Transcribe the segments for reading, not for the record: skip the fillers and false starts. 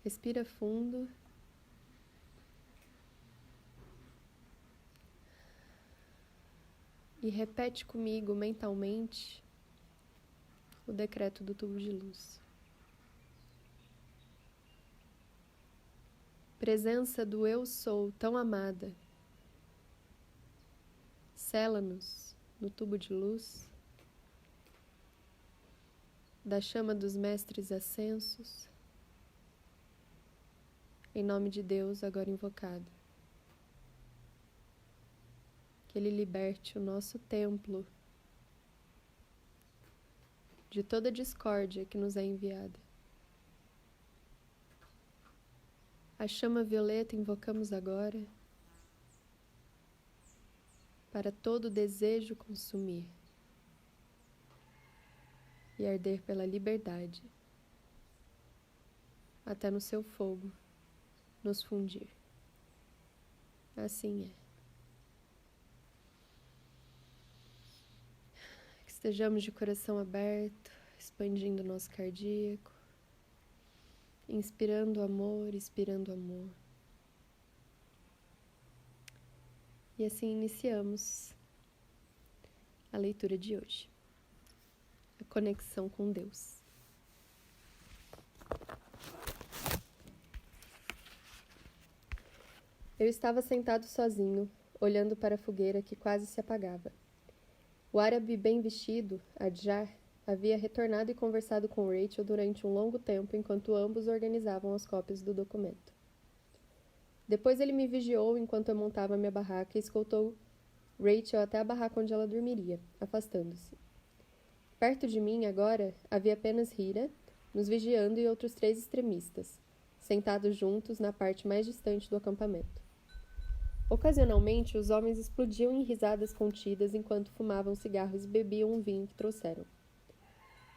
Respira fundo. E repete comigo mentalmente o decreto do tubo de luz. Presença do Eu Sou tão amada, sela-nos no tubo de luz da chama dos mestres ascensos, em nome de Deus agora invocado. Que Ele liberte o nosso templo de toda discórdia que nos é enviada. A chama violeta invocamos agora para todo desejo consumir e arder pela liberdade, até no seu fogo nos fundir. Assim é. Que estejamos de coração aberto, expandindo o nosso cardíaco, inspirando amor, expirando amor. E assim iniciamos a leitura de hoje. A conexão com Deus. Eu estava sentado sozinho, olhando para a fogueira que quase se apagava. O árabe bem vestido, Adjar, havia retornado e conversado com Rachel durante um longo tempo enquanto ambos organizavam as cópias do documento. Depois ele me vigiou enquanto eu montava minha barraca e escoltou Rachel até a barraca onde ela dormiria, afastando-se. Perto de mim, agora, havia apenas Hira, nos vigiando e outros 3 extremistas, sentados juntos na parte mais distante do acampamento. Ocasionalmente, os homens explodiam em risadas contidas enquanto fumavam cigarros e bebiam um vinho que trouxeram.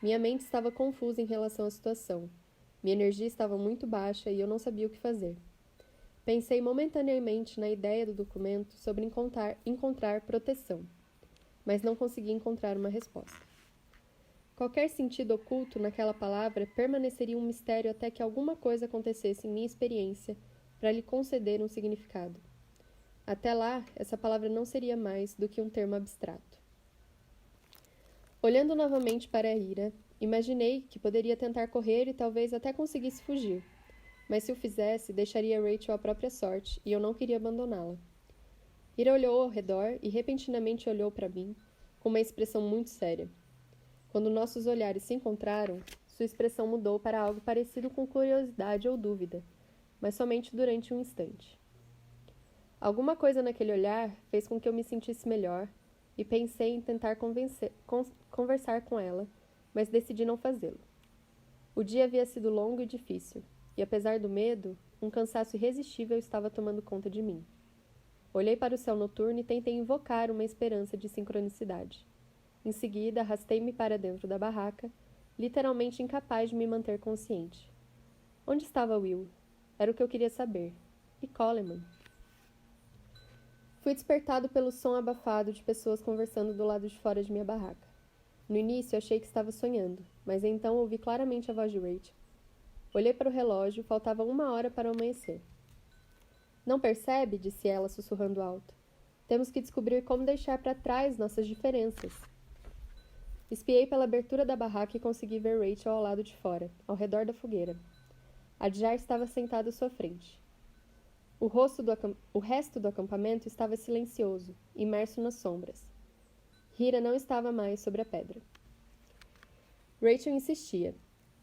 Minha mente estava confusa em relação à situação. Minha energia estava muito baixa e eu não sabia o que fazer. Pensei momentaneamente na ideia do documento sobre encontrar proteção, mas não consegui encontrar uma resposta. Qualquer sentido oculto naquela palavra permaneceria um mistério até que alguma coisa acontecesse em minha experiência para lhe conceder um significado. Até lá, essa palavra não seria mais do que um termo abstrato. Olhando novamente para a Hira, imaginei que poderia tentar correr e talvez até conseguisse fugir, mas se o fizesse, deixaria Rachel à própria sorte e eu não queria abandoná-la. Hira olhou ao redor e repentinamente olhou para mim, com uma expressão muito séria. Quando nossos olhares se encontraram, sua expressão mudou para algo parecido com curiosidade ou dúvida, mas somente durante um instante. Alguma coisa naquele olhar fez com que eu me sentisse melhor e pensei em tentar conversar com ela, mas decidi não fazê-lo. O dia havia sido longo e difícil, e apesar do medo, um cansaço irresistível estava tomando conta de mim. Olhei para o céu noturno e tentei invocar uma esperança de sincronicidade. Em seguida, arrastei-me para dentro da barraca, literalmente incapaz de me manter consciente. Onde estava Will? Era o que eu queria saber. E Coleman? Fui despertado pelo som abafado de pessoas conversando do lado de fora de minha barraca. No início, achei que estava sonhando, mas então ouvi claramente a voz de Rachel. Olhei para o relógio, faltava 1 hora para o amanhecer. Não percebe? Disse ela, sussurrando alto. Temos que descobrir como deixar para trás nossas diferenças. Espiei pela abertura da barraca e consegui ver Rachel ao lado de fora, ao redor da fogueira. Adjar estava sentado à sua frente. O resto do acampamento estava silencioso, imerso nas sombras. Hira não estava mais sobre a pedra. Rachel insistia.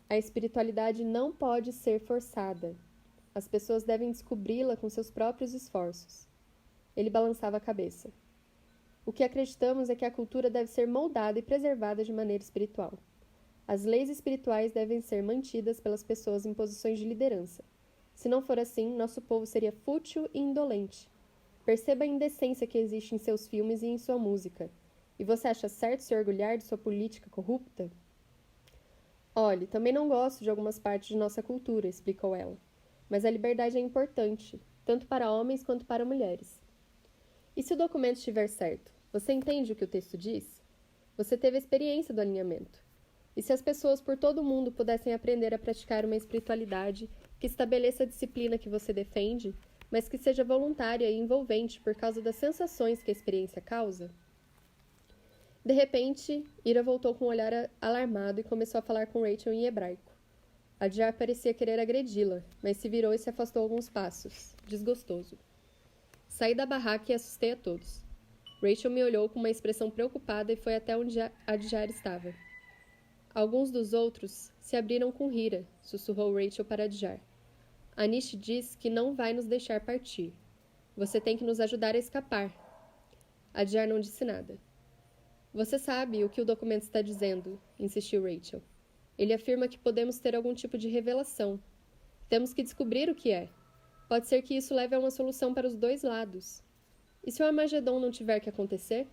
A espiritualidade não pode ser forçada. As pessoas devem descobri-la com seus próprios esforços. Ele balançava a cabeça. O que acreditamos é que a cultura deve ser moldada e preservada de maneira espiritual. As leis espirituais devem ser mantidas pelas pessoas em posições de liderança. Se não for assim, nosso povo seria fútil e indolente. Perceba a indecência que existe em seus filmes e em sua música. E você acha certo se orgulhar de sua política corrupta? Olhe, também não gosto de algumas partes de nossa cultura, explicou ela. Mas a liberdade é importante, tanto para homens quanto para mulheres. E se o documento estiver certo? Você entende o que o texto diz? Você teve a experiência do alinhamento. E se as pessoas por todo o mundo pudessem aprender a praticar uma espiritualidade que estabeleça a disciplina que você defende, mas que seja voluntária e envolvente por causa das sensações que a experiência causa? De repente, Ira voltou com um olhar alarmado e começou a falar com Rachel em hebraico. Adjar parecia querer agredi-la, mas se virou e se afastou alguns passos, desgostoso. Saí da barraca e assustei a todos. Rachel me olhou com uma expressão preocupada e foi até onde Adjar estava. Alguns dos outros se abriram com Hira, sussurrou Rachel para Adjar. Anish diz que não vai nos deixar partir. Você tem que nos ajudar a escapar. Adjar não disse nada. Você sabe o que o documento está dizendo, insistiu Rachel. Ele afirma que podemos ter algum tipo de revelação. Temos que descobrir o que é. Pode ser que isso leve a uma solução para os dois lados. E se o Armagedon não tiver que acontecer?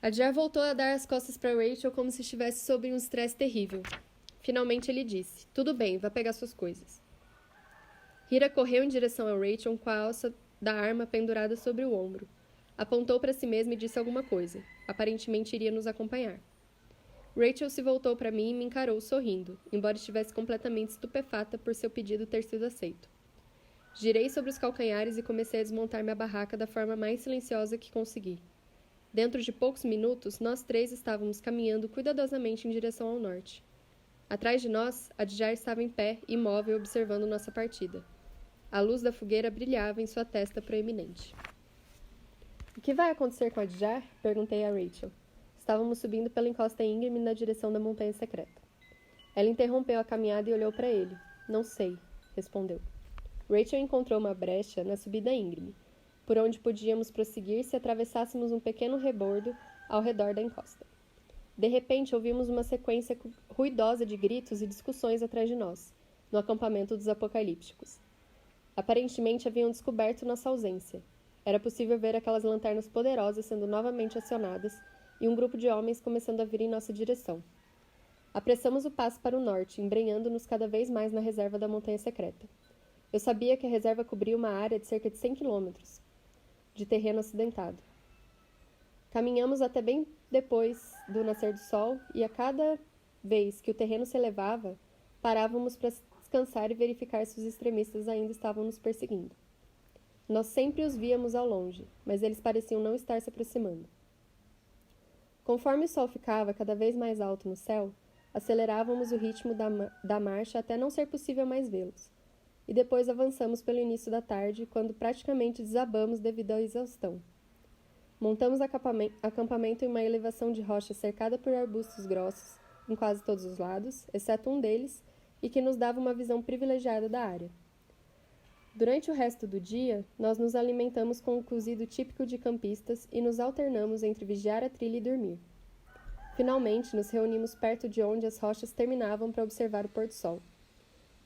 Adjar voltou a dar as costas para Rachel como se estivesse sob um estresse terrível. Finalmente ele disse, tudo bem, vá pegar suas coisas. Hira correu em direção a Rachel com a alça da arma pendurada sobre o ombro. Apontou para si mesma e disse alguma coisa. Aparentemente iria nos acompanhar. Rachel se voltou para mim e me encarou sorrindo, embora estivesse completamente estupefata por seu pedido ter sido aceito. Girei sobre os calcanhares e comecei a desmontar minha barraca da forma mais silenciosa que consegui. Dentro de poucos minutos, nós três estávamos caminhando cuidadosamente em direção ao norte. Atrás de nós, Adjar estava em pé, imóvel, observando nossa partida. A luz da fogueira brilhava em sua testa proeminente. O que vai acontecer com Adjar? Perguntei a Rachel. Estávamos subindo pela encosta íngreme na direção da montanha secreta. Ela interrompeu a caminhada e olhou para ele. Não sei, respondeu. Rachel encontrou uma brecha na subida íngreme, por onde podíamos prosseguir se atravessássemos um pequeno rebordo ao redor da encosta. De repente, ouvimos uma sequência ruidosa de gritos e discussões atrás de nós, no acampamento dos apocalípticos. Aparentemente, haviam descoberto nossa ausência. Era possível ver aquelas lanternas poderosas sendo novamente acionadas e um grupo de homens começando a vir em nossa direção. Apressamos o passo para o norte, embrenhando-nos cada vez mais na reserva da montanha secreta. Eu sabia que a reserva cobria uma área de cerca de 100 quilômetros de terreno acidentado. Caminhamos até bem depois do nascer do sol e a cada vez que o terreno se elevava, parávamos para descansar e verificar se os extremistas ainda estavam nos perseguindo. Nós sempre os víamos ao longe, mas eles pareciam não estar se aproximando. Conforme o sol ficava cada vez mais alto no céu, acelerávamos o ritmo da marcha até não ser possível mais vê-los. E depois avançamos pelo início da tarde, quando praticamente desabamos devido à exaustão. Montamos acampamento em uma elevação de rocha cercada por arbustos grossos, em quase todos os lados, exceto um deles, e que nos dava uma visão privilegiada da área. Durante o resto do dia, nós nos alimentamos com o cozido típico de campistas e nos alternamos entre vigiar a trilha e dormir. Finalmente, nos reunimos perto de onde as rochas terminavam para observar o pôr-do-sol.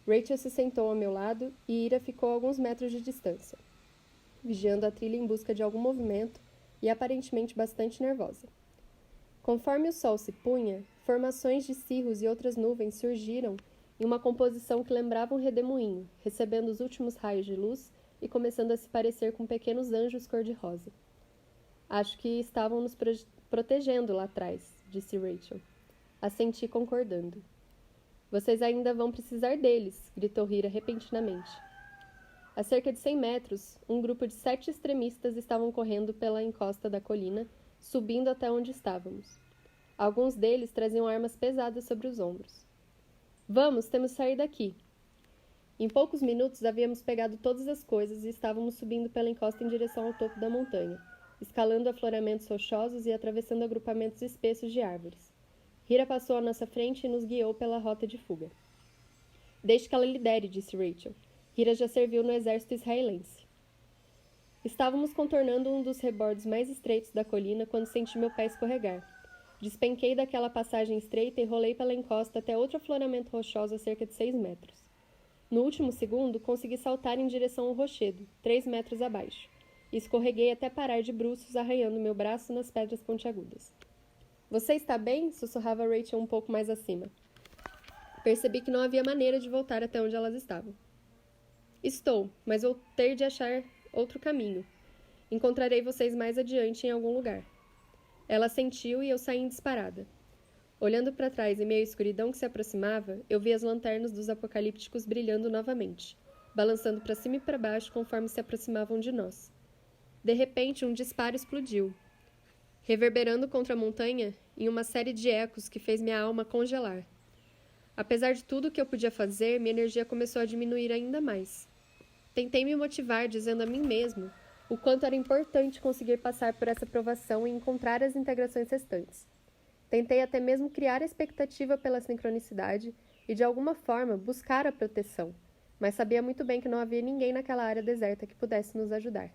Rachel se sentou ao meu lado e Ira ficou a alguns metros de distância, vigiando a trilha em busca de algum movimento e aparentemente bastante nervosa. Conforme o sol se punha, formações de cirros e outras nuvens surgiram em uma composição que lembrava um redemoinho, recebendo os últimos raios de luz e começando a se parecer com pequenos anjos cor-de-rosa. Acho que estavam nos protegendo lá atrás, disse Rachel. Assenti concordando. Vocês ainda vão precisar deles, gritou Hira repentinamente. A cerca de 100 metros, um grupo de 7 extremistas estavam correndo pela encosta da colina, subindo até onde estávamos. Alguns deles traziam armas pesadas sobre os ombros. Vamos, temos que sair daqui. Em poucos minutos havíamos pegado todas as coisas e estávamos subindo pela encosta em direção ao topo da montanha, escalando afloramentos rochosos e atravessando agrupamentos espessos de árvores. Hira passou à nossa frente e nos guiou pela rota de fuga. Deixe que ela lidere, disse Rachel. Hira já serviu no exército israelense. Estávamos contornando um dos rebordos mais estreitos da colina quando senti meu pé escorregar. Despenquei daquela passagem estreita e rolei pela encosta até outro afloramento rochoso a cerca de 6 metros. No último segundo, consegui saltar em direção ao rochedo, 3 metros abaixo, e escorreguei até parar de bruços, arranhando meu braço nas pedras pontiagudas. Você está bem? Sussurrava Rachel um pouco mais acima. Percebi que não havia maneira de voltar até onde elas estavam. Estou, mas vou ter de achar outro caminho. Encontrarei vocês mais adiante em algum lugar. Ela assentiu e eu saí em disparada. Olhando para trás em meio à escuridão que se aproximava, eu vi as lanternas dos apocalípticos brilhando novamente, balançando para cima e para baixo conforme se aproximavam de nós. De repente, um disparo explodiu, reverberando contra a montanha em uma série de ecos que fez minha alma congelar. Apesar de tudo o que eu podia fazer, minha energia começou a diminuir ainda mais. Tentei me motivar dizendo a mim mesmo o quanto era importante conseguir passar por essa provação e encontrar as integrações restantes. Tentei até mesmo criar a expectativa pela sincronicidade e, de alguma forma, buscar a proteção, mas sabia muito bem que não havia ninguém naquela área deserta que pudesse nos ajudar.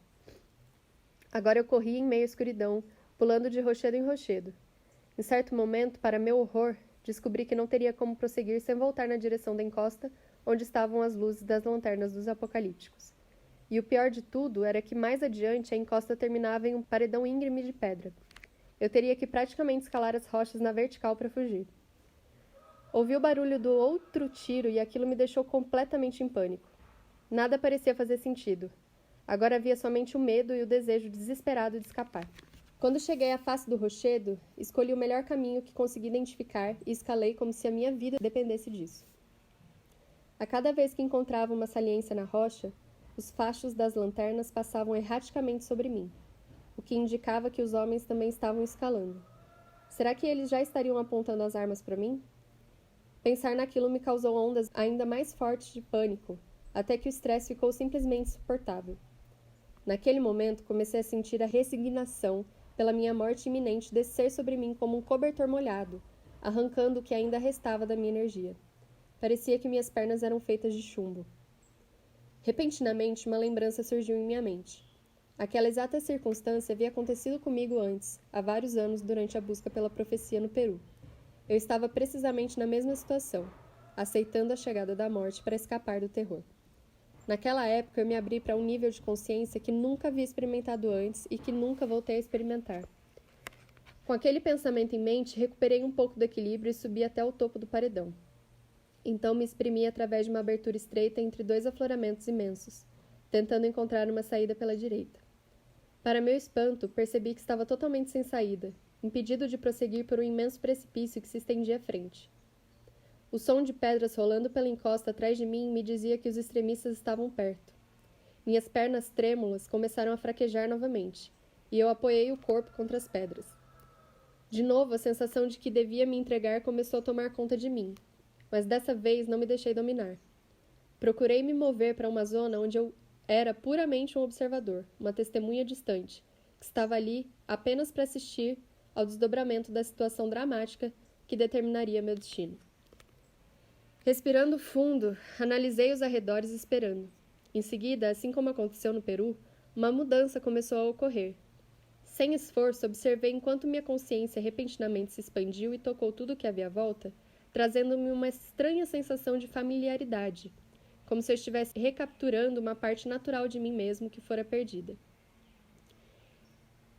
Agora eu corria em meio à escuridão, pulando de rochedo em rochedo. Em certo momento, para meu horror, descobri que não teria como prosseguir sem voltar na direção da encosta onde estavam as luzes das lanternas dos apocalípticos. E o pior de tudo era que mais adiante a encosta terminava em um paredão íngreme de pedra. Eu teria que praticamente escalar as rochas na vertical para fugir. Ouvi o barulho do outro tiro e aquilo me deixou completamente em pânico. Nada parecia fazer sentido. Agora havia somente o medo e o desejo desesperado de escapar. Quando cheguei à face do rochedo, escolhi o melhor caminho que consegui identificar e escalei como se a minha vida dependesse disso. A cada vez que encontrava uma saliência na rocha, os fachos das lanternas passavam erraticamente sobre mim, o que indicava que os homens também estavam escalando. Será que eles já estariam apontando as armas para mim? Pensar naquilo me causou ondas ainda mais fortes de pânico, até que o estresse ficou simplesmente insuportável. Naquele momento, comecei a sentir a resignação pela minha morte iminente descer sobre mim como um cobertor molhado, arrancando o que ainda restava da minha energia. Parecia que minhas pernas eram feitas de chumbo. Repentinamente, uma lembrança surgiu em minha mente. Aquela exata circunstância havia acontecido comigo antes, há vários anos, durante a busca pela profecia no Peru. Eu estava precisamente na mesma situação, aceitando a chegada da morte para escapar do terror. Naquela época, eu me abri para um nível de consciência que nunca havia experimentado antes e que nunca voltei a experimentar. Com aquele pensamento em mente, recuperei um pouco do equilíbrio e subi até o topo do paredão. Então me exprimi através de uma abertura estreita entre dois afloramentos imensos, tentando encontrar uma saída pela direita. Para meu espanto, percebi que estava totalmente sem saída, impedido de prosseguir por um imenso precipício que se estendia à frente. O som de pedras rolando pela encosta atrás de mim me dizia que os extremistas estavam perto. Minhas pernas trêmulas começaram a fraquejar novamente, e eu apoiei o corpo contra as pedras. De novo, a sensação de que devia me entregar começou a tomar conta de mim, mas dessa vez não me deixei dominar. Procurei me mover para uma zona onde eu era puramente um observador, uma testemunha distante, que estava ali apenas para assistir ao desdobramento da situação dramática que determinaria meu destino. Respirando fundo, analisei os arredores esperando. Em seguida, assim como aconteceu no Peru, uma mudança começou a ocorrer. Sem esforço, observei enquanto minha consciência repentinamente se expandiu e tocou tudo o que havia à volta, trazendo-me uma estranha sensação de familiaridade, como se eu estivesse recapturando uma parte natural de mim mesmo que fora perdida.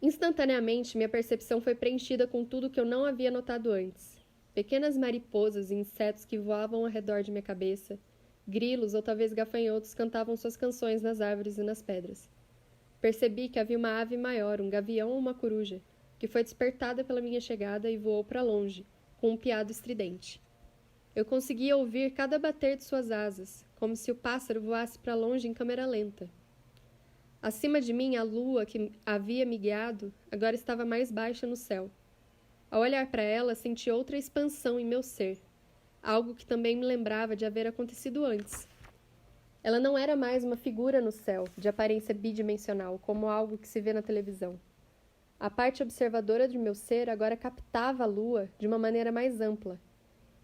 Instantaneamente, minha percepção foi preenchida com tudo que eu não havia notado antes. Pequenas mariposas e insetos que voavam ao redor de minha cabeça, grilos ou talvez gafanhotos cantavam suas canções nas árvores e nas pedras. Percebi que havia uma ave maior, um gavião ou uma coruja, que foi despertada pela minha chegada e voou para longe, com um piado estridente. Eu conseguia ouvir cada bater de suas asas, como se o pássaro voasse para longe em câmera lenta. Acima de mim, a lua que havia me guiado agora estava mais baixa no céu. Ao olhar para ela, senti outra expansão em meu ser, algo que também me lembrava de haver acontecido antes. Ela não era mais uma figura no céu, de aparência bidimensional, como algo que se vê na televisão. A parte observadora de meu ser agora captava a lua de uma maneira mais ampla.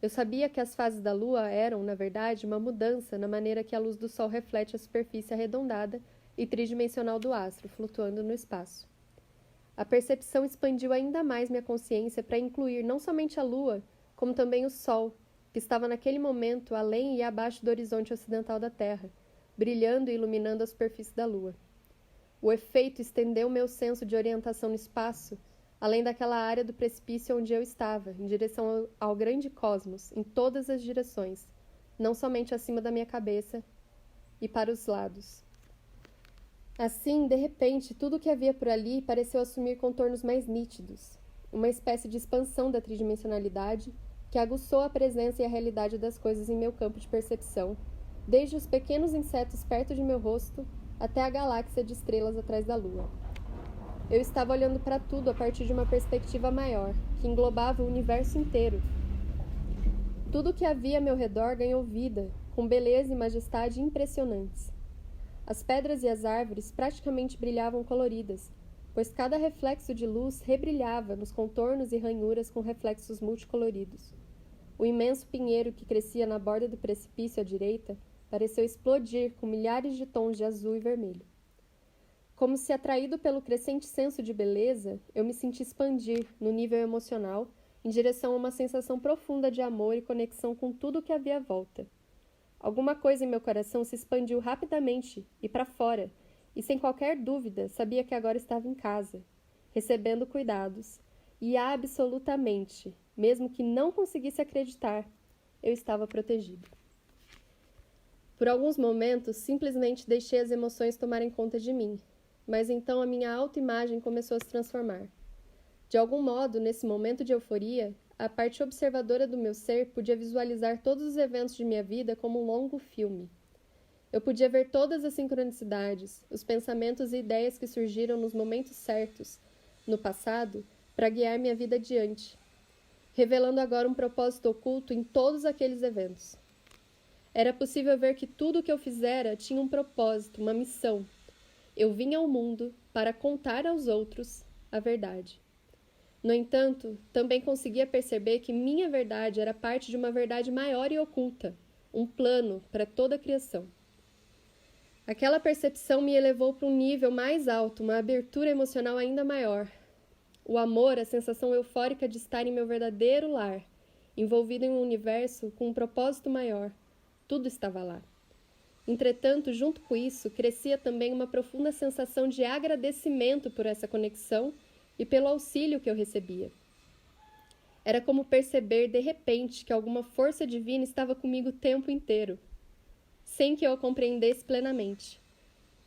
Eu sabia que as fases da lua eram, na verdade, uma mudança na maneira que a luz do sol reflete a superfície arredondada e tridimensional do astro, flutuando no espaço. A percepção expandiu ainda mais minha consciência para incluir não somente a lua, como também o sol, que estava naquele momento além e abaixo do horizonte ocidental da Terra, brilhando e iluminando a superfície da lua. O efeito estendeu meu senso de orientação no espaço, além daquela área do precipício onde eu estava, em direção ao grande cosmos, em todas as direções, não somente acima da minha cabeça e para os lados. Assim, de repente, tudo o que havia por ali pareceu assumir contornos mais nítidos. uma espécie de expansão da tridimensionalidade que aguçou a presença e a realidade das coisas em meu campo de percepção, desde os pequenos insetos perto de meu rosto até a galáxia de estrelas atrás da Lua. Eu estava olhando para tudo a partir de uma perspectiva maior, que englobava o universo inteiro. Tudo o que havia a meu redor ganhou vida, com beleza e majestade impressionantes. As pedras e as árvores praticamente brilhavam coloridas, pois cada reflexo de luz rebrilhava nos contornos e ranhuras com reflexos multicoloridos. O imenso pinheiro que crescia na borda do precipício à direita pareceu explodir com milhares de tons de azul e vermelho. Como se atraído pelo crescente senso de beleza, eu me senti expandir, no nível emocional, em direção a uma sensação profunda de amor e conexão com tudo o que havia à volta. Alguma coisa em meu coração se expandiu rapidamente e para fora, e sem qualquer dúvida sabia que agora estava em casa, recebendo cuidados, e absolutamente, mesmo que não conseguisse acreditar, eu estava protegido. Por alguns momentos, simplesmente deixei as emoções tomarem conta de mim, mas então a minha autoimagem começou a se transformar. De algum modo, nesse momento de euforia, a parte observadora do meu ser podia visualizar todos os eventos de minha vida como um longo filme. Eu podia ver todas as sincronicidades, os pensamentos e ideias que surgiram nos momentos certos, no passado, para guiar minha vida adiante, revelando agora um propósito oculto em todos aqueles eventos. Era possível ver que tudo o que eu fizera tinha um propósito, uma missão. Eu vinha ao mundo para contar aos outros a verdade. No entanto, também conseguia perceber que minha verdade era parte de uma verdade maior e oculta, um plano para toda a criação. Aquela percepção me elevou para um nível mais alto, uma abertura emocional ainda maior. O amor, a sensação eufórica de estar em meu verdadeiro lar, envolvido em um universo com um propósito maior. Tudo estava lá. Entretanto, junto com isso, crescia também uma profunda sensação de agradecimento por essa conexão e pelo auxílio que eu recebia. Era como perceber, de repente, que alguma força divina estava comigo o tempo inteiro, sem que eu a compreendesse plenamente,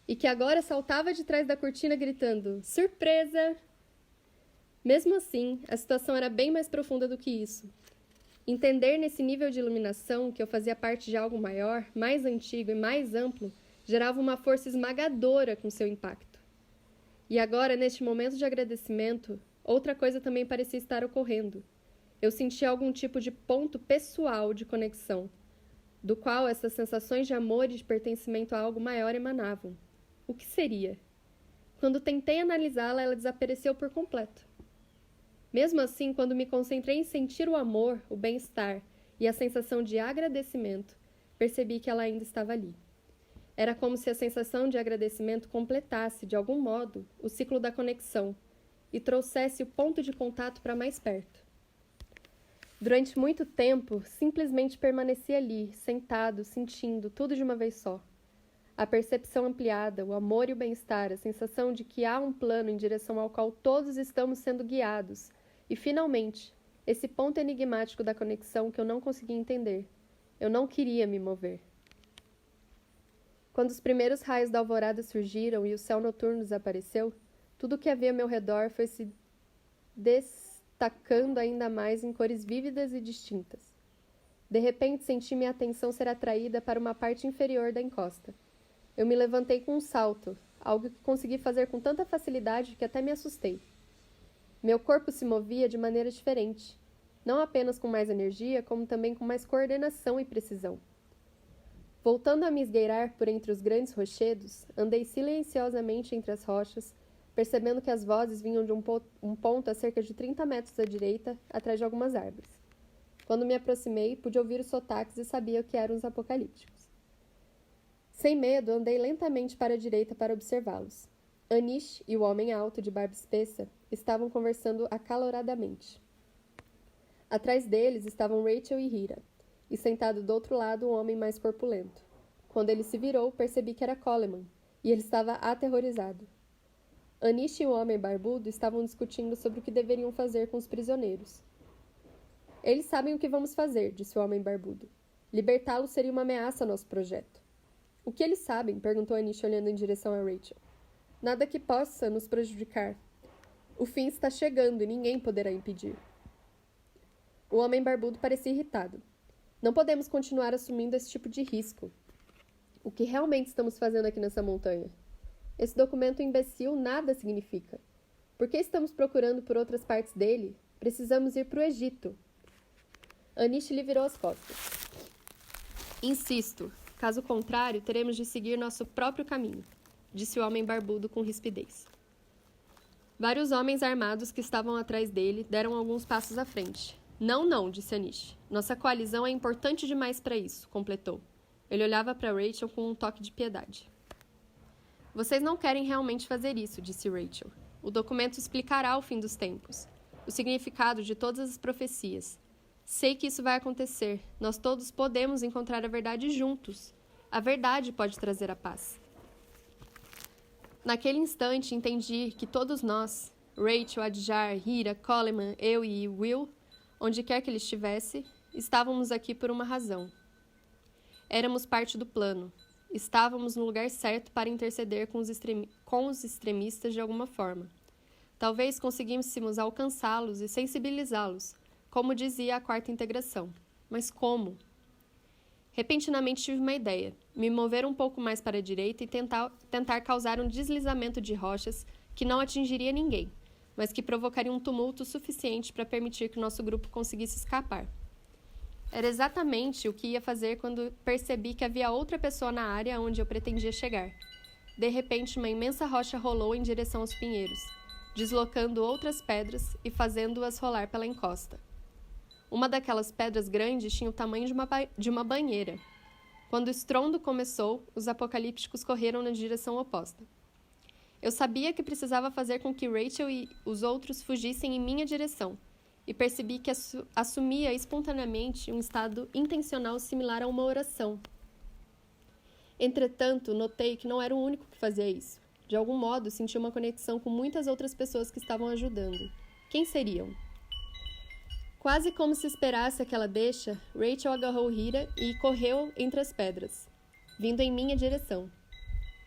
e que agora saltava de trás da cortina gritando, surpresa! Mesmo assim, a situação era bem mais profunda do que isso. Entender nesse nível de iluminação que eu fazia parte de algo maior, mais antigo e mais amplo, gerava uma força esmagadora com seu impacto. E agora, neste momento de agradecimento, outra coisa também parecia estar ocorrendo. Eu sentia algum tipo de ponto pessoal de conexão, do qual essas sensações de amor e de pertencimento a algo maior emanavam. O que seria? Quando tentei analisá-la, ela desapareceu por completo. Mesmo assim, quando me concentrei em sentir o amor, o bem-estar e a sensação de agradecimento, percebi que ela ainda estava ali. Era como se a sensação de agradecimento completasse, de algum modo, o ciclo da conexão e trouxesse o ponto de contato para mais perto. Durante muito tempo, simplesmente permaneci ali, sentado, sentindo tudo de uma vez só. A percepção ampliada, o amor e o bem-estar, a sensação de que há um plano em direção ao qual todos estamos sendo guiados. E, finalmente, esse ponto enigmático da conexão que eu não conseguia entender. Eu não queria me mover. Quando os primeiros raios da alvorada surgiram e o céu noturno desapareceu, tudo o que havia ao meu redor foi se destacando ainda mais em cores vívidas e distintas. De repente, senti minha atenção ser atraída para uma parte inferior da encosta. Eu me levantei com um salto, algo que consegui fazer com tanta facilidade que até me assustei. Meu corpo se movia de maneira diferente, não apenas com mais energia, como também com mais coordenação e precisão. Voltando a me esgueirar por entre os grandes rochedos, andei silenciosamente entre as rochas, percebendo que as vozes vinham de um ponto a cerca de 30 metros à direita, atrás de algumas árvores. Quando me aproximei, pude ouvir os sotaques e sabia o que eram os apocalípticos. Sem medo, andei lentamente para a direita para observá-los. Anish e o homem alto de barba espessa estavam conversando acaloradamente. Atrás deles estavam Rachel e Hira, e sentado do outro lado um homem mais corpulento. Quando ele se virou, percebi que era Coleman, e ele estava aterrorizado. Anish e o homem barbudo estavam discutindo sobre o que deveriam fazer com os prisioneiros. Eles sabem o que vamos fazer, disse o homem barbudo. Libertá-los seria uma ameaça ao nosso projeto. O que eles sabem? Perguntou Anish olhando em direção a Rachel. Nada que possa nos prejudicar. O fim está chegando e ninguém poderá impedir. O homem barbudo parecia irritado. Não podemos continuar assumindo esse tipo de risco. O que realmente estamos fazendo aqui nessa montanha? Esse documento imbecil nada significa. Por que estamos procurando por outras partes dele? Precisamos ir para o Egito. Anish lhe virou as costas. Insisto, caso contrário, teremos de seguir nosso próprio caminho, disse o homem barbudo com rispidez. Vários homens armados que estavam atrás dele deram alguns passos à frente. Não, disse Anish. Nossa coalizão é importante demais para isso, completou. Ele olhava para Rachel com um toque de piedade. Vocês não querem realmente fazer isso, disse Rachel. O documento explicará o fim dos tempos, o significado de todas as profecias. Sei que isso vai acontecer. Nós todos podemos encontrar a verdade juntos. A verdade pode trazer a paz. Naquele instante, entendi que todos nós, Rachel, Adjar, Hira, Coleman, eu e Will, onde quer que ele estivesse, estávamos aqui por uma razão. Éramos parte do plano. Estávamos no lugar certo para interceder com os extremistas de alguma forma. Talvez conseguíssemos alcançá-los e sensibilizá-los, como dizia a quarta integração. Mas como? Repentinamente tive uma ideia. Me mover um pouco mais para a direita e tentar causar um deslizamento de rochas que não atingiria ninguém, mas que provocaria um tumulto suficiente para permitir que o nosso grupo conseguisse escapar. Era exatamente o que ia fazer quando percebi que havia outra pessoa na área onde eu pretendia chegar. De repente, uma imensa rocha rolou em direção aos pinheiros, deslocando outras pedras e fazendo-as rolar pela encosta. Uma daquelas pedras grandes tinha o tamanho de uma banheira. Quando o estrondo começou, os apocalípticos correram na direção oposta. Eu sabia que precisava fazer com que Rachel e os outros fugissem em minha direção, e percebi que assumia espontaneamente um estado intencional similar a uma oração. Entretanto, notei que não era o único que fazia isso. De algum modo, senti uma conexão com muitas outras pessoas que estavam ajudando. Quem seriam? Quase como se esperasse aquela deixa, Rachel agarrou Hira e correu entre as pedras, vindo em minha direção.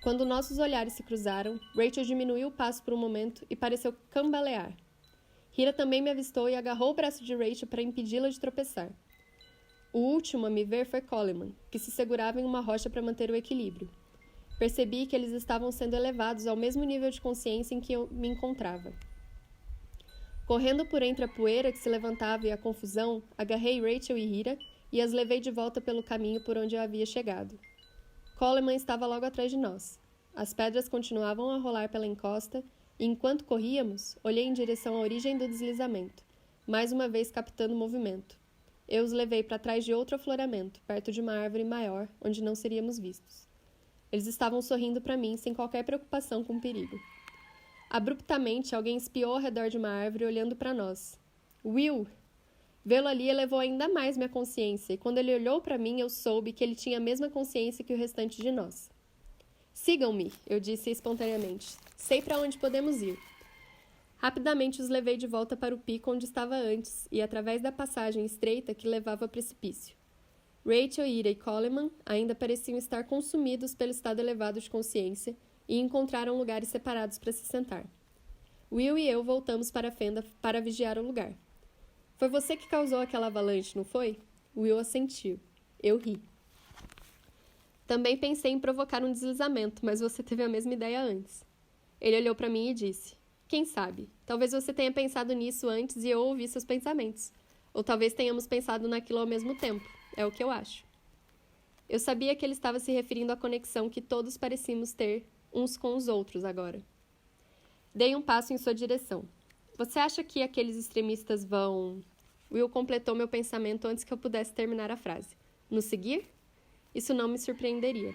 Quando nossos olhares se cruzaram, Rachel diminuiu o passo por um momento e pareceu cambalear. Hira também me avistou e agarrou o braço de Rachel para impedi-la de tropeçar. O último a me ver foi Coleman, que se segurava em uma rocha para manter o equilíbrio. Percebi que eles estavam sendo elevados ao mesmo nível de consciência em que eu me encontrava. Correndo por entre a poeira que se levantava e a confusão, agarrei Rachel e Hira e as levei de volta pelo caminho por onde eu havia chegado. Coleman estava logo atrás de nós. As pedras continuavam a rolar pela encosta e, enquanto corríamos, olhei em direção à origem do deslizamento, mais uma vez captando o movimento. Eu os levei para trás de outro afloramento, perto de uma árvore maior, onde não seríamos vistos. Eles estavam sorrindo para mim, sem qualquer preocupação com o perigo. Abruptamente, alguém espiou ao redor de uma árvore, olhando para nós. Will! Vê-lo ali elevou ainda mais minha consciência, e quando ele olhou para mim, eu soube que ele tinha a mesma consciência que o restante de nós. Sigam-me, eu disse espontaneamente. Sei para onde podemos ir. Rapidamente os levei de volta para o pico onde estava antes e através da passagem estreita que levava ao precipício. Rachel, Ira e Coleman ainda pareciam estar consumidos pelo estado elevado de consciência e encontraram lugares separados para se sentar. Will e eu voltamos para a fenda para vigiar o lugar. Foi você que causou aquela avalanche, não foi? Will assentiu. Eu ri. Também pensei em provocar um deslizamento, mas você teve a mesma ideia antes. Ele olhou para mim e disse, quem sabe, talvez você tenha pensado nisso antes e eu ouvi seus pensamentos. Ou talvez tenhamos pensado naquilo ao mesmo tempo. É o que eu acho. Eu sabia que ele estava se referindo à conexão que todos parecíamos ter uns com os outros agora. Dei um passo em sua direção. Você acha que aqueles extremistas vão... Will completou meu pensamento antes que eu pudesse terminar a frase. Nos seguir? Isso não me surpreenderia.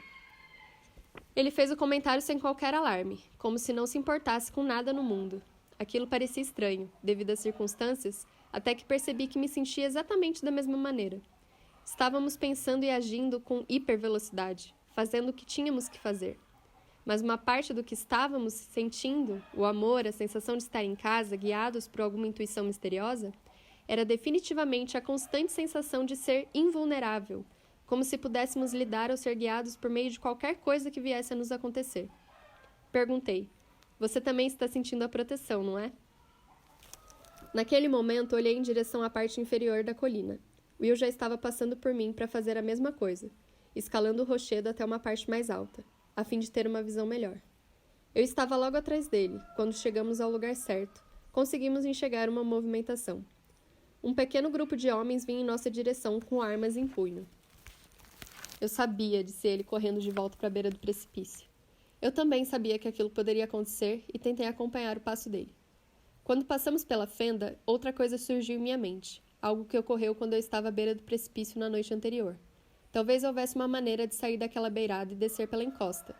Ele fez o comentário sem qualquer alarme, como se não se importasse com nada no mundo. Aquilo parecia estranho, devido às circunstâncias, até que percebi que me sentia exatamente da mesma maneira. Estávamos pensando e agindo com hipervelocidade, fazendo o que tínhamos que fazer. Mas uma parte do que estávamos sentindo, o amor, a sensação de estar em casa, guiados por alguma intuição misteriosa, era definitivamente a constante sensação de ser invulnerável, como se pudéssemos lidar ou ser guiados por meio de qualquer coisa que viesse a nos acontecer. Perguntei, você também está sentindo a proteção, não é? Naquele momento, olhei em direção à parte inferior da colina. Will já estava passando por mim para fazer a mesma coisa, escalando o rochedo até uma parte mais alta, a fim de ter uma visão melhor. Eu estava logo atrás dele. Quando chegamos ao lugar certo, conseguimos enxergar uma movimentação. Um pequeno grupo de homens vinha em nossa direção com armas em punho. Eu sabia, disse ele, correndo de volta para a beira do precipício. Eu também sabia que aquilo poderia acontecer e tentei acompanhar o passo dele. Quando passamos pela fenda, outra coisa surgiu em minha mente, algo que ocorreu quando eu estava à beira do precipício na noite anterior. Talvez houvesse uma maneira de sair daquela beirada e descer pela encosta.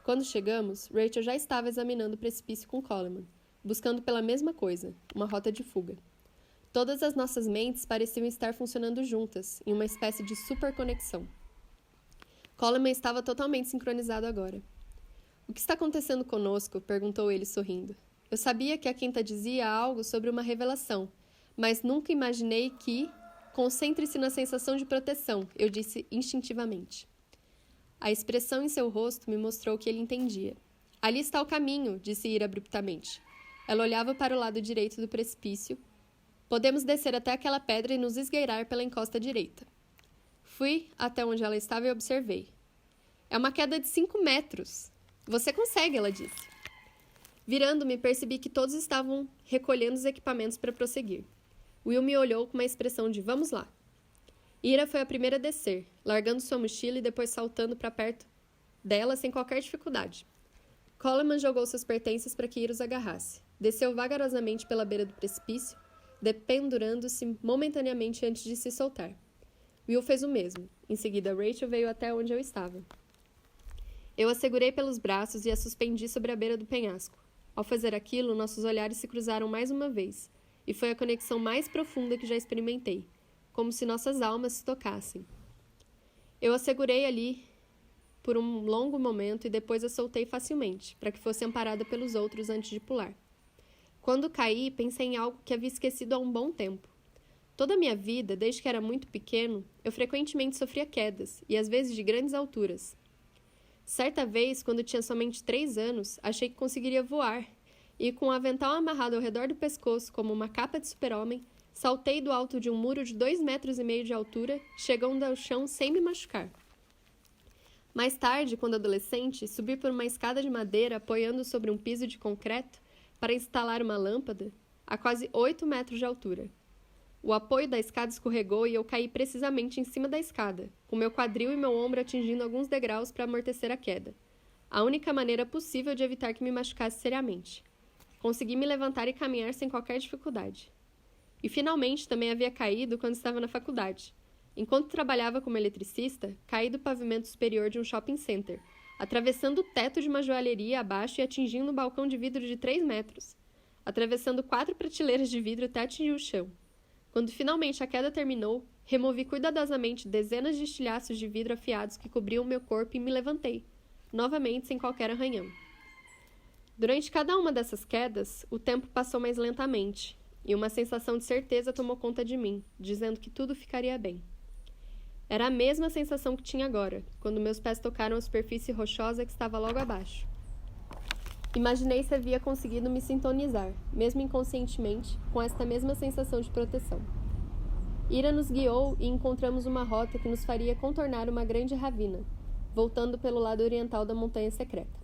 Quando chegamos, Rachel já estava examinando o precipício com Coleman, buscando pela mesma coisa, uma rota de fuga. Todas as nossas mentes pareciam estar funcionando juntas, em uma espécie de superconexão. Coleman estava totalmente sincronizado agora. "O que está acontecendo conosco?" perguntou ele sorrindo. Eu sabia que a quinta dizia algo sobre uma revelação, mas nunca imaginei que... Concentre-se na sensação de proteção, eu disse instintivamente. A expressão em seu rosto me mostrou que ele entendia. Ali está o caminho, disse Ira abruptamente. Ela olhava para o lado direito do precipício. Podemos descer até aquela pedra e nos esgueirar pela encosta direita. Fui até onde ela estava e observei. É uma queda de 5 metros. Você consegue, ela disse. Virando-me, percebi que todos estavam recolhendo os equipamentos para prosseguir. Will me olhou com uma expressão de vamos lá. Ira foi a primeira a descer, largando sua mochila e depois saltando para perto dela sem qualquer dificuldade. Coleman jogou seus pertences para que Ira os agarrasse. Desceu vagarosamente pela beira do precipício, dependurando-se momentaneamente antes de se soltar. Will fez o mesmo. Em seguida, Rachel veio até onde eu estava. Eu a segurei pelos braços e a suspendi sobre a beira do penhasco. Ao fazer aquilo, nossos olhares se cruzaram mais uma vez, e foi a conexão mais profunda que já experimentei, como se nossas almas se tocassem. Eu a segurei ali por um longo momento e depois a soltei facilmente, para que fosse amparada pelos outros antes de pular. Quando caí, pensei em algo que havia esquecido há um bom tempo. Toda a minha vida, desde que era muito pequeno, eu frequentemente sofria quedas, e às vezes de grandes alturas. Certa vez, quando tinha somente 3 anos, achei que conseguiria voar, e com o avental amarrado ao redor do pescoço como uma capa de super-homem, saltei do alto de um muro de 2,5 metros de altura, chegando ao chão sem me machucar. Mais tarde, quando adolescente, subi por uma escada de madeira apoiando sobre um piso de concreto para instalar uma lâmpada a quase 8 metros de altura. O apoio da escada escorregou e eu caí precisamente em cima da escada, com meu quadril e meu ombro atingindo alguns degraus para amortecer a queda. A única maneira possível de evitar que me machucasse seriamente. Consegui me levantar e caminhar sem qualquer dificuldade. E finalmente também havia caído quando estava na faculdade. Enquanto trabalhava como eletricista, caí do pavimento superior de um shopping center, atravessando o teto de uma joalheria abaixo e atingindo um balcão de vidro de 3 metros, atravessando 4 prateleiras de vidro até atingir o chão. Quando finalmente a queda terminou, removi cuidadosamente dezenas de estilhaços de vidro afiados que cobriam meu corpo e me levantei, novamente sem qualquer arranhão. Durante cada uma dessas quedas, o tempo passou mais lentamente, e uma sensação de certeza tomou conta de mim, dizendo que tudo ficaria bem. Era a mesma sensação que tinha agora, quando meus pés tocaram a superfície rochosa que estava logo abaixo. Imaginei se havia conseguido me sintonizar, mesmo inconscientemente, com esta mesma sensação de proteção. Ira nos guiou e encontramos uma rota que nos faria contornar uma grande ravina, voltando pelo lado oriental da montanha secreta.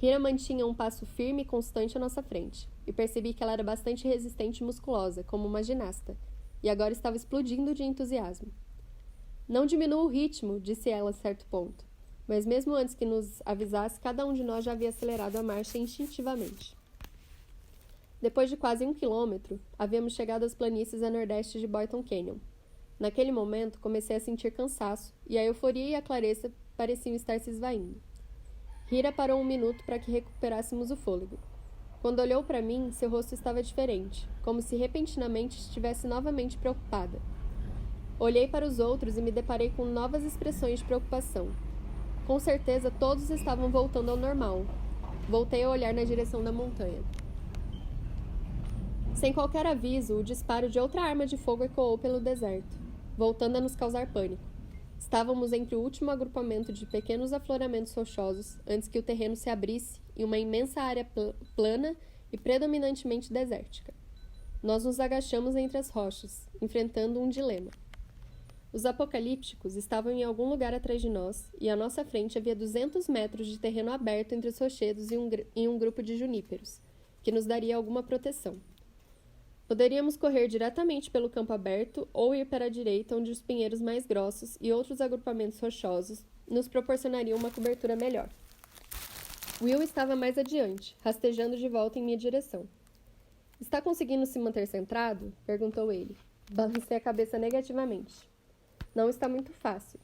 Ira mantinha um passo firme e constante à nossa frente, e percebi que ela era bastante resistente e musculosa, como uma ginasta, e agora estava explodindo de entusiasmo. Não diminua o ritmo, disse ela a certo ponto. Mas mesmo antes que nos avisasse, cada um de nós já havia acelerado a marcha instintivamente. Depois de quase 1 quilômetro, havíamos chegado às planícies a nordeste de Boynton Canyon. Naquele momento, comecei a sentir cansaço, e a euforia e a clareza pareciam estar se esvaindo. Ira parou 1 minuto para que recuperássemos o fôlego. Quando olhou para mim, seu rosto estava diferente, como se repentinamente estivesse novamente preocupada. Olhei para os outros e me deparei com novas expressões de preocupação. Com certeza, todos estavam voltando ao normal. Voltei a olhar na direção da montanha. Sem qualquer aviso, o disparo de outra arma de fogo ecoou pelo deserto, voltando a nos causar pânico. Estávamos entre o último agrupamento de pequenos afloramentos rochosos, antes que o terreno se abrisse em uma imensa área plana e predominantemente desértica. Nós nos agachamos entre as rochas, enfrentando um dilema. Os apocalípticos estavam em algum lugar atrás de nós, e à nossa frente havia 200 metros de terreno aberto entre os rochedos e um grupo de juníperos, que nos daria alguma proteção. Poderíamos correr diretamente pelo campo aberto ou ir para a direita, onde os pinheiros mais grossos e outros agrupamentos rochosos nos proporcionariam uma cobertura melhor. Will estava mais adiante, rastejando de volta em minha direção. Está conseguindo se manter centrado? Perguntou ele. Balancei a cabeça negativamente. Não está muito fácil.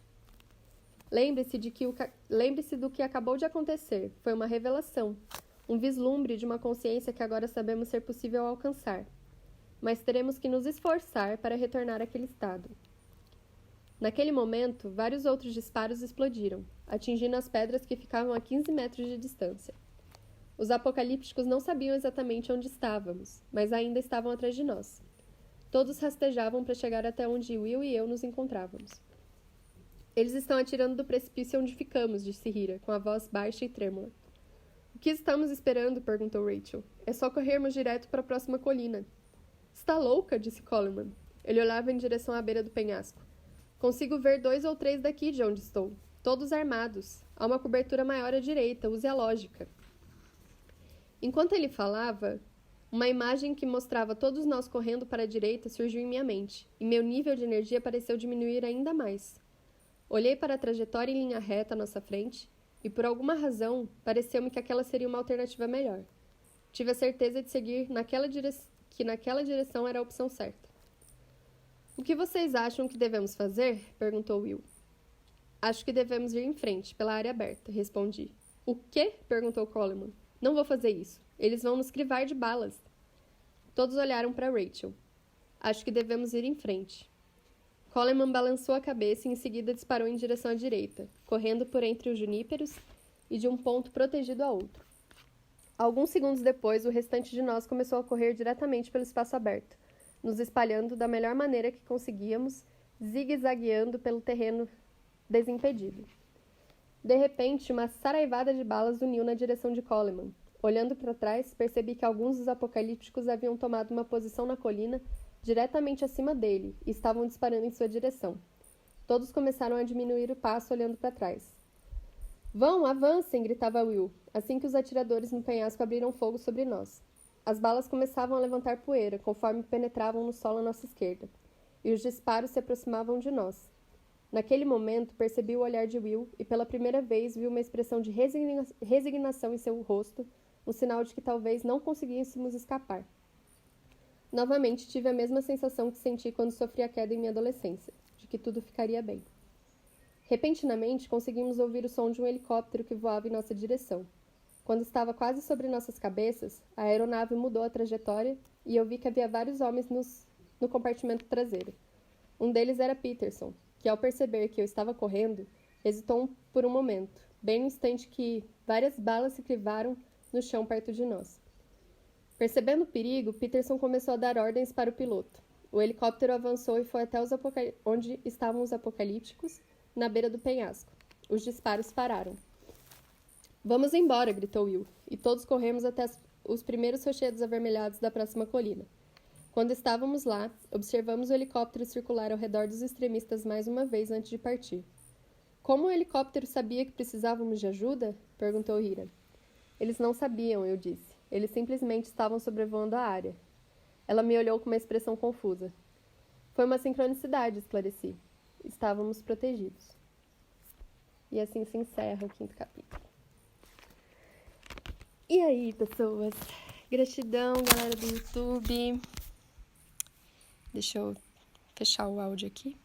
Lembre-se do que acabou de acontecer. Foi uma revelação, um vislumbre de uma consciência que agora sabemos ser possível alcançar. Mas teremos que nos esforçar para retornar àquele estado. Naquele momento, vários outros disparos explodiram, atingindo as pedras que ficavam a 15 metros de distância. Os apocalípticos não sabiam exatamente onde estávamos, mas ainda estavam atrás de nós. Todos rastejavam para chegar até onde Will e eu nos encontrávamos. Eles estão atirando do precipício onde ficamos, disse Hira, com a voz baixa e trêmula. O que estamos esperando? Perguntou Rachel. É só corrermos direto para a próxima colina. Está louca? Disse Coleman. Ele olhava em direção à beira do penhasco. Consigo ver 2 ou 3 daqui de onde estou. Todos armados. Há uma cobertura maior à direita. Use a lógica. Enquanto ele falava, uma imagem que mostrava todos nós correndo para a direita surgiu em minha mente, e meu nível de energia pareceu diminuir ainda mais. Olhei para a trajetória em linha reta à nossa frente, e por alguma razão, pareceu-me que aquela seria uma alternativa melhor. Tive a certeza de seguir que naquela direção era a opção certa. O que vocês acham que devemos fazer? Perguntou Will. Acho que devemos ir em frente, pela área aberta, respondi. O quê? Perguntou Coleman. Não vou fazer isso. Eles vão nos crivar de balas. Todos olharam para Rachel. Acho que devemos ir em frente. Coleman balançou a cabeça e em seguida disparou em direção à direita, correndo por entre os juníperos e de um ponto protegido a outro. Alguns segundos depois, o restante de nós começou a correr diretamente pelo espaço aberto, nos espalhando da melhor maneira que conseguíamos, zigue-zagueando pelo terreno desimpedido. De repente, uma saraivada de balas uniu na direção de Coleman. Olhando para trás, percebi que alguns dos apocalípticos haviam tomado uma posição na colina diretamente acima dele e estavam disparando em sua direção. Todos começaram a diminuir o passo olhando para trás. Vão, avancem! Gritava Will, assim que os atiradores no penhasco abriram fogo sobre nós. As balas começavam a levantar poeira, conforme penetravam no solo à nossa esquerda, e os disparos se aproximavam de nós. Naquele momento, percebi o olhar de Will e pela primeira vez vi uma expressão de resignação em seu rosto, um sinal de que talvez não conseguíssemos escapar. Novamente tive a mesma sensação que senti quando sofri a queda em minha adolescência, de que tudo ficaria bem. Repentinamente, conseguimos ouvir o som de um helicóptero que voava em nossa direção. Quando estava quase sobre nossas cabeças, a aeronave mudou a trajetória e eu vi que havia vários homens no compartimento traseiro. Um deles era Peterson, que ao perceber que eu estava correndo, hesitou por um momento, bem no instante que várias balas se crivaram no chão perto de nós. Percebendo o perigo, Peterson começou a dar ordens para o piloto. O helicóptero avançou e foi até onde estavam os apocalípticos, na beira do penhasco. Os disparos pararam. Vamos embora, gritou Will, e todos corremos até os primeiros rochedos avermelhados da próxima colina. Quando estávamos lá, observamos o helicóptero circular ao redor dos extremistas mais uma vez antes de partir. Como o helicóptero sabia que precisávamos de ajuda? Perguntou Hira. Eles não sabiam, eu disse. Eles simplesmente estavam sobrevoando a área. Ela me olhou com uma expressão confusa. Foi uma sincronicidade, esclareci. Estávamos protegidos. E assim se encerra o 5º capítulo. E aí, pessoas? Gratidão, galera do YouTube. Deixa eu fechar o áudio aqui.